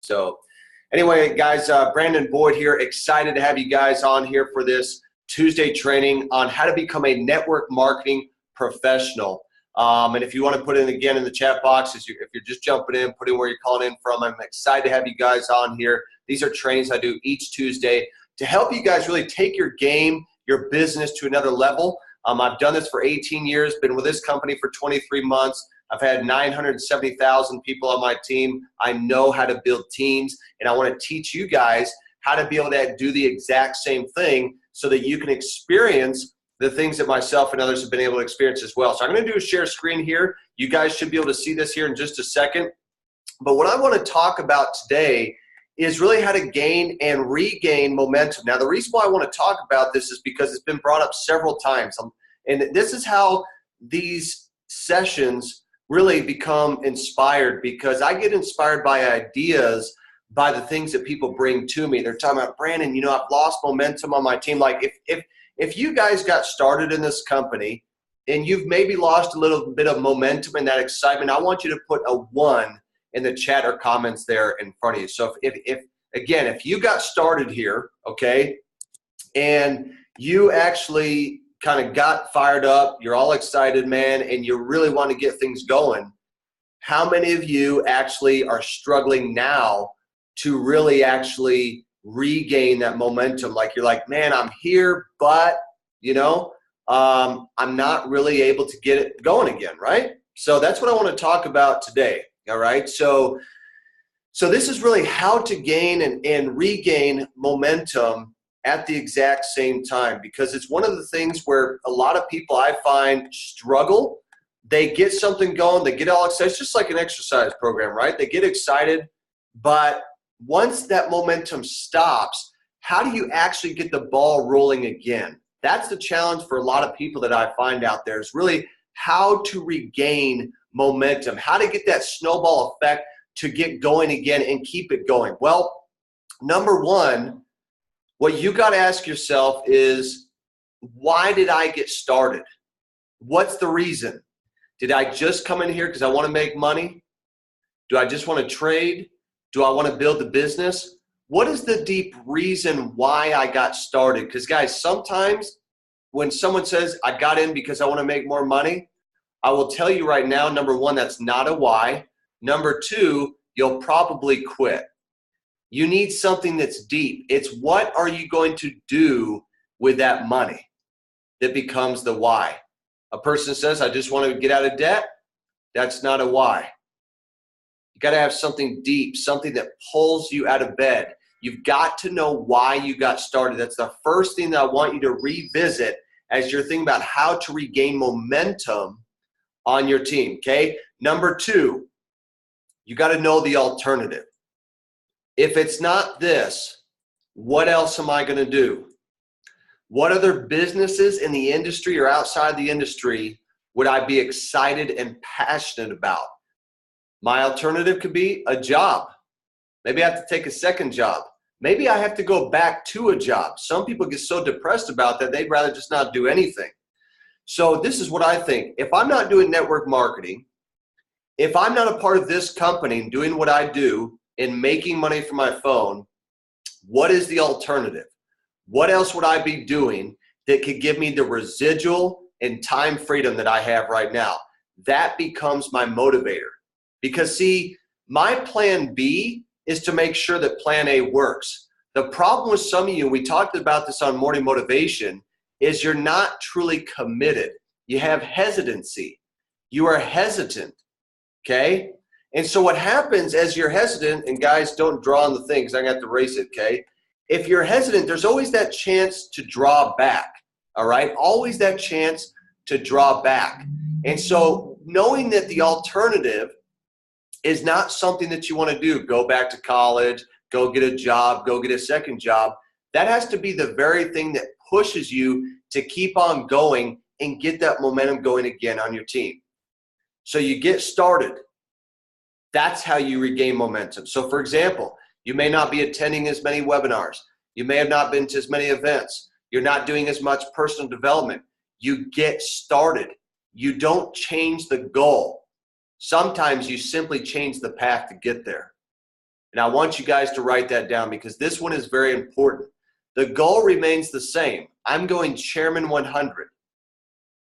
So anyway, guys, Brandon Boyd here. Excited to have you guys on here for this Tuesday training on how to become a network marketing professional. And if you want to put in again in the chat box, if you're just jumping in, put in where you're calling in from. I'm excited to have you guys on here. These are trainings I do each Tuesday to help you guys really take your game, your business to another level. I've done this for 18 years, been with this company for 23 months. I've had 970,000 people on my team. I know how to build teams, and I want to teach you guys how to be able to do the exact same thing so that you can experience the things that myself and others have been able to experience as well. So I'm going to do a share screen here. You guys should be able to see this here in just a second. But what I want to talk about today is really how to gain and regain momentum. Now, the reason why I want to talk about this is because it's been brought up several times. And this is how these sessions really become inspired, because I get inspired by ideas, by the things that people bring to me. They're talking about, Brandon, I've lost momentum on my team. Like if you guys got started in this company and you've maybe lost a little bit of momentum and that excitement, I want you to put a 1 in the chat or comments there in front of you. So if you got started here, okay, and you actually kind of got fired up, you're all excited, man, and you really want to get things going, how many of you actually are struggling now to really actually regain that momentum? Like you're like, man, I'm here, but I'm not really able to get it going again, right? So that's what I want to talk about today. All right. So this is really how to gain and regain momentum at the exact same time, because it's one of the things where a lot of people I find struggle. They get something going, they get all excited. It's just like an exercise program, right? They get excited, but once that momentum stops, how do you actually get the ball rolling again? That's the challenge for a lot of people that I find out there, is really how to regain momentum, how to get that snowball effect to get going again and keep it going. Well, number one, what you got to ask yourself is, why did I get started? What's the reason? Did I just come in here because I want to make money? Do I just want to trade? Do I want to build a business? What is the deep reason why I got started? Because guys, sometimes when someone says, I got in because I want to make more money, I will tell you right now, number one, that's not a why. Number two, you'll probably quit. You need something that's deep. It's what are you going to do with that money that becomes the why. A person says, I just want to get out of debt. That's not a why. You got to have something deep, something that pulls you out of bed. You've got to know why you got started. That's the first thing that I want you to revisit as you're thinking about how to regain momentum on your team, okay? Number two, you got to know the alternative. If it's not this, what else am I going to do? What other businesses in the industry or outside the industry would I be excited and passionate about? My alternative could be a job. Maybe I have to take a second job. Maybe I have to go back to a job. Some people get so depressed about that, they'd rather just not do anything. So this is what I think. If I'm not doing network marketing, if I'm not a part of this company doing what I do and making money from my phone, what is the alternative? What else would I be doing that could give me the residual and time freedom that I have right now? That becomes my motivator. Because see, my plan B is to make sure that plan A works. The problem with some of you, we talked about this on Morning Motivation, is you're not truly committed. You have hesitancy. You are hesitant, okay? And so what happens as you're hesitant, and guys, don't draw on the thing because I got to erase it, okay? If you're hesitant, there's always that chance to draw back, all right? Always that chance to draw back. And so knowing that the alternative is not something that you want to do, go back to college, go get a job, go get a second job, that has to be the very thing that pushes you to keep on going and get that momentum going again on your team. So you get started. That's how you regain momentum. So for example, you may not be attending as many webinars. You may have not been to as many events. You're not doing as much personal development. You get started. You don't change the goal. Sometimes you simply change the path to get there. And I want you guys to write that down because this one is very important. The goal remains the same. I'm going Chairman 100.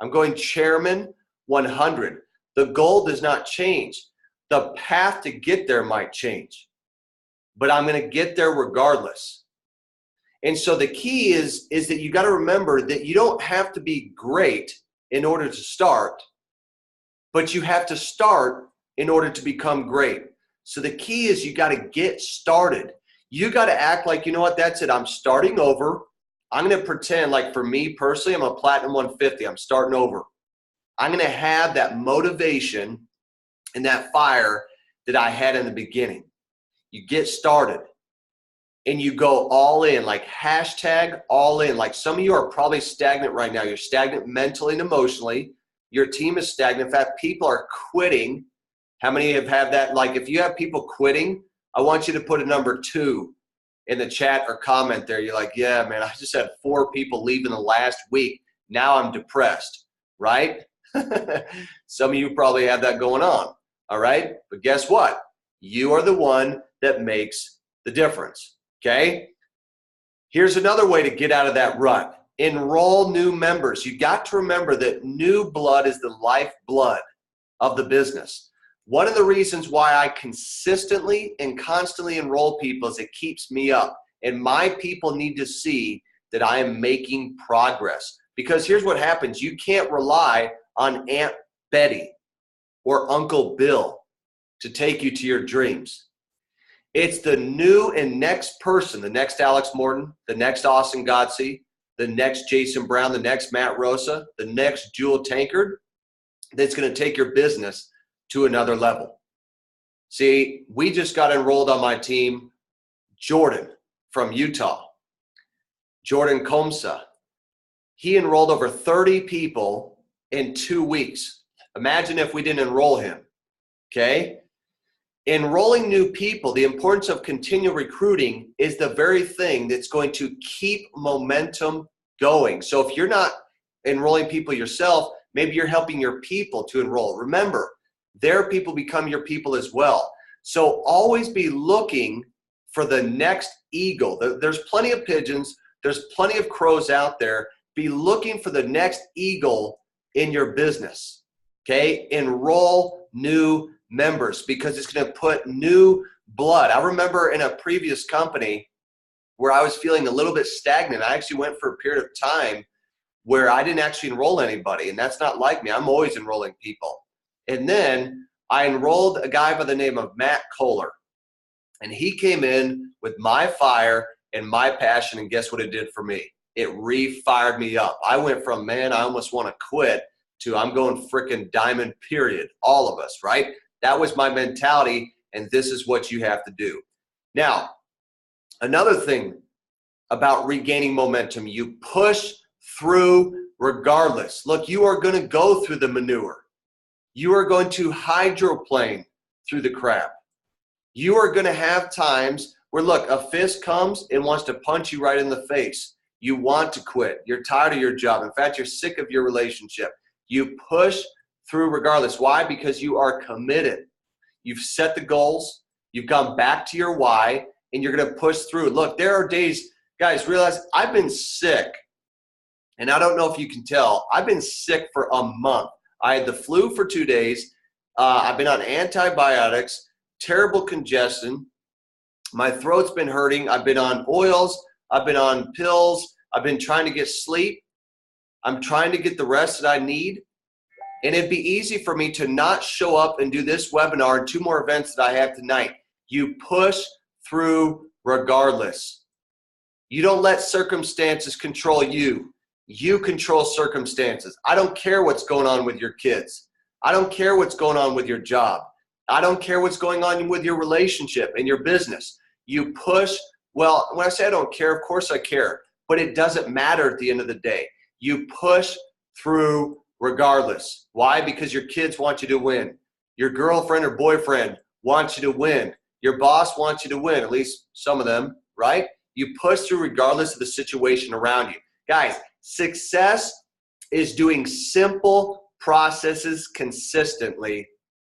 I'm going Chairman 100. The goal does not change. The path to get there might change, but I'm going to get there regardless. And so the key is that you got to remember that you don't have to be great in order to start, but you have to start in order to become great. So the key is you got to get started. You got to act like, you know what, that's it. I'm starting over. I'm going to pretend like for me personally, I'm a Platinum 150. I'm starting over. I'm going to have that motivation and that fire that I had in the beginning. You get started and you go all in, like hashtag all in. Like some of you are probably stagnant right now. You're stagnant mentally and emotionally. Your team is stagnant. In fact, people are quitting. How many have had that? Like if you have people quitting, I want you to put a number 2 in the chat or comment there. You're like, yeah, man, I just had 4 people leave in the last week. Now I'm depressed, right? Some of you probably have that going on, all right? But guess what? You are the one that makes the difference, okay? Here's another way to get out of that rut. Enroll new members. You got to remember that new blood is the lifeblood of the business. One of the reasons why I consistently and constantly enroll people is it keeps me up. And my people need to see that I am making progress. Because here's what happens. You can't rely on Aunt Betty or Uncle Bill to take you to your dreams. It's the new and next person, the next Alex Morton, the next Austin Godsey, the next Jason Brown, the next Matt Rosa, the next Jewel Tankard that's going to take your business to another level. See, we just got enrolled on my team, Jordan from Utah, Jordan Comsa. He enrolled over 30 people in 2 weeks. Imagine if we didn't enroll him, okay? Enrolling new people, the importance of continual recruiting is the very thing that's going to keep momentum going. So if you're not enrolling people yourself, maybe you're helping your people to enroll. Remember, their people become your people as well. So always be looking for the next eagle. There's plenty of pigeons. There's plenty of crows out there. Be looking for the next eagle in your business, okay? Enroll new members because it's going to put new blood. I remember in a previous company where I was feeling a little bit stagnant. I actually went for a period of time where I didn't actually enroll anybody, and that's not like me. I'm always enrolling people. And then I enrolled a guy by the name of Matt Kohler, and he came in with my fire and my passion, and guess what it did for me? It re-fired me up. I went from, man, I almost want to quit, to I'm going freaking diamond, period. All of us, right? That was my mentality, and this is what you have to do. Now, another thing about regaining momentum, you push through regardless. Look, you are going to go through the manure. You are going to hydroplane through the crap. You are going to have times where, look, a fist comes and wants to punch you right in the face. You want to quit. You're tired of your job. In fact, you're sick of your relationship. You push through regardless. Why? Because you are committed. You've set the goals. You've gone back to your why, and you're going to push through. Look, there are days, guys, realize I've been sick, and I don't know if you can tell. I've been sick for a month. I had the flu for 2 days. I've been on antibiotics, terrible congestion. My throat's been hurting. I've been on oils. I've been on pills. I've been trying to get sleep. I'm trying to get the rest that I need. And it'd be easy for me to not show up and do this webinar and 2 more events that I have tonight. You push through regardless. You don't let circumstances control you. You control circumstances. I don't care what's going on with your kids. I don't care what's going on with your job. I don't care what's going on with your relationship and your business. You push. Well, when I say I don't care, of course I care, but it doesn't matter at the end of the day. You push through regardless. Why? Because your kids want you to win. Your girlfriend or boyfriend wants you to win. Your boss wants you to win, at least some of them, right? You push through regardless of the situation around you. Guys, success is doing simple processes consistently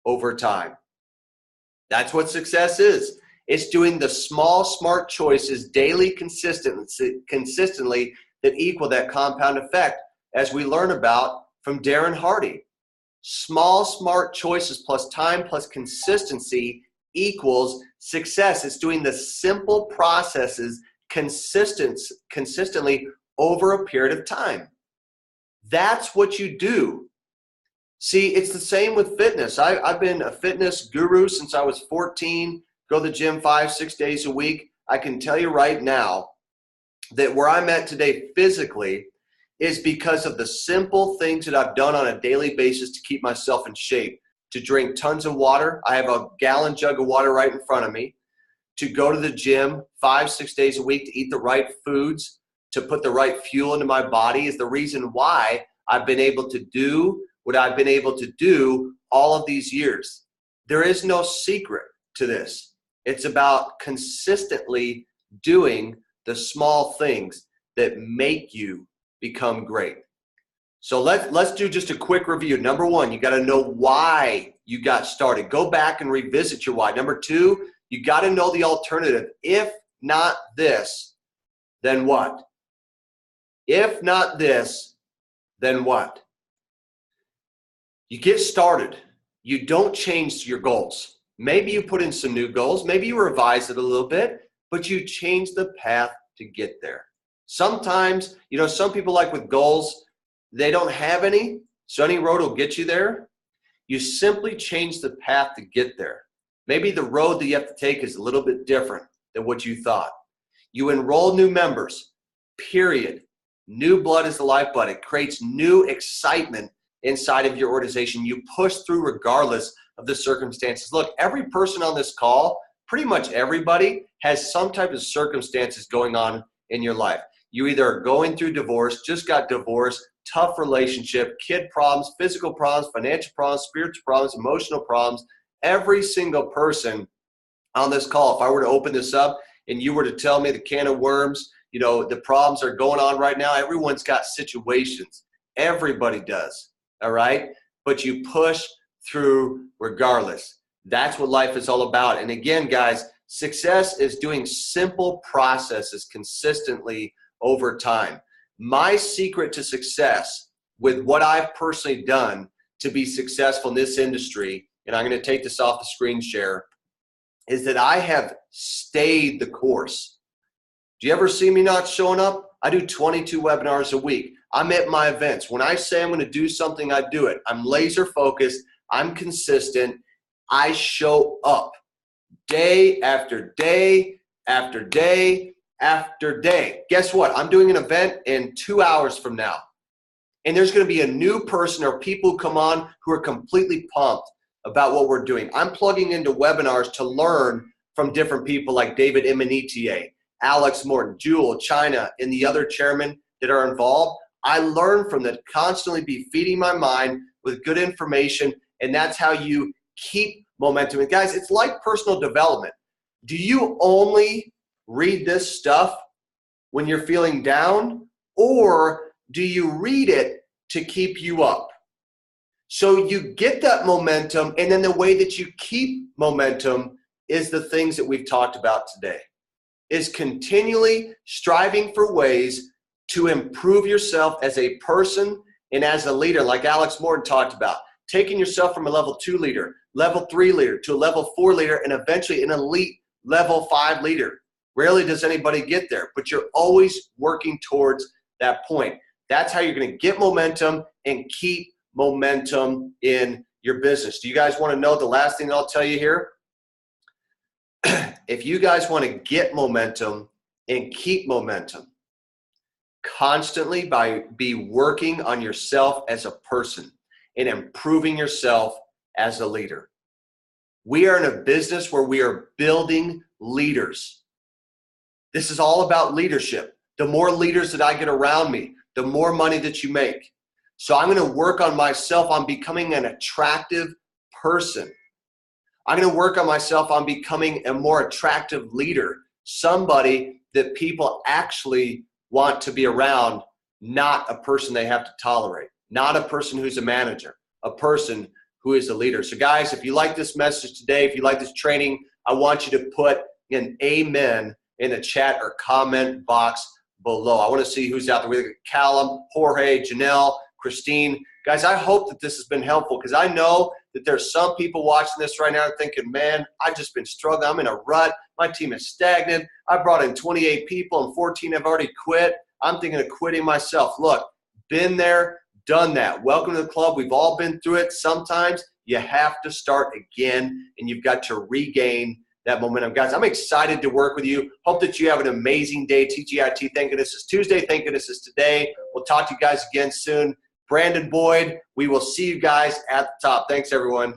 over time. That's what success is. It's doing the small, smart choices daily, consistently that equal that compound effect, as we learn about from Darren Hardy. Small, smart choices plus time plus consistency equals success. It's doing the simple processes consistently over a period of time. That's what you do. See, it's the same with fitness. I've been a fitness guru since I was 14, go to the gym 5-6 days a week. I can tell you right now that where I'm at today physically is because of the simple things that I've done on a daily basis to keep myself in shape. To drink tons of water. I have a gallon jug of water right in front of me. To go to the gym 5-6 days a week, to eat the right foods, to put the right fuel into my body is the reason why I've been able to do what I've been able to do all of these years. There is no secret to this. It's about consistently doing the small things that make you become great. So let's do just a quick review. Number one, you got to know why you got started. Go back and revisit your why. Number two, you got to know the alternative. If not this, then what? If not this, then what? You get started. You don't change your goals. Maybe you put in some new goals. Maybe you revise it a little bit, but you change the path to get there. Sometimes, some people, like with goals, they don't have any, so any road will get you there. You simply change the path to get there. Maybe the road that you have to take is a little bit different than what you thought. You enroll new members, period. New blood is the lifeblood. It creates new excitement inside of your organization. You push through regardless of the circumstances. Look, every person on this call, pretty much everybody, has some type of circumstances going on in your life. You either are going through divorce, just got divorced, tough relationship, kid problems, physical problems, financial problems, spiritual problems, emotional problems. Every single person on this call, if I were to open this up and you were to tell me the can of worms, the problems are going on right now, everyone's got situations. Everybody does, all right? But you push through regardless. That's what life is all about. And again, guys, success is doing simple processes consistently over time. My secret to success with what I've personally done to be successful in this industry, and I'm going to take this off the screen share, is that I have stayed the course. Do you ever see me not showing up? I do 22 webinars a week. I'm at my events. When I say I'm going to do something, I do it. I'm laser focused. I'm consistent. I show up day after day after day after day. Guess what? I'm doing an event in 2 hours from now. And there's going to be a new person or people come on who are completely pumped about what we're doing. I'm plugging into webinars to learn from different people like David Immonetier, Alex Morton, Jewel, China, and the other chairmen that are involved. I learn from them, constantly be feeding my mind with good information, and that's how you keep momentum. And guys, it's like personal development. Do you only read this stuff when you're feeling down, or do you read it to keep you up? So you get that momentum, and then the way that you keep momentum is the things that we've talked about today, is continually striving for ways to improve yourself as a person and as a leader, like Alex Morton talked about, taking yourself from a level 2 leader, level 3 leader, to a level 4 leader, and eventually an elite level 5 leader. Rarely does anybody get there, but you're always working towards that point. That's how you're going to get momentum and keep momentum in your business. Do you guys want to know the last thing I'll tell you here? If you guys want to get momentum and keep momentum, constantly be working on yourself as a person and improving yourself as a leader. We are in a business where we are building leaders. This is all about leadership. The more leaders that I get around me, the more money that you make. So I'm going to work on myself on becoming an attractive person. I'm going to work on myself on becoming a more attractive leader, somebody that people actually want to be around, not a person they have to tolerate, not a person who's a manager, a person who is a leader. So guys, if you like this message today, if you like this training, I want you to put an amen in the chat or comment box below. I want to see who's out there. We got Callum, Jorge, Janelle, Christine. Guys, I hope that this has been helpful because I know that there's some people watching this right now thinking, man, I've just been struggling. I'm in a rut. My team is stagnant. I brought in 28 people and 14 have already quit. I'm thinking of quitting myself. Look, been there, done that. Welcome to the club. We've all been through it. Sometimes you have to start again, and you've got to regain that momentum. Guys, I'm excited to work with you. Hope that you have an amazing day. TGIT, thank goodness it's Tuesday. Thank goodness it's today. We'll talk to you guys again soon. Brandon Boyd, we will see you guys at the top. Thanks, everyone.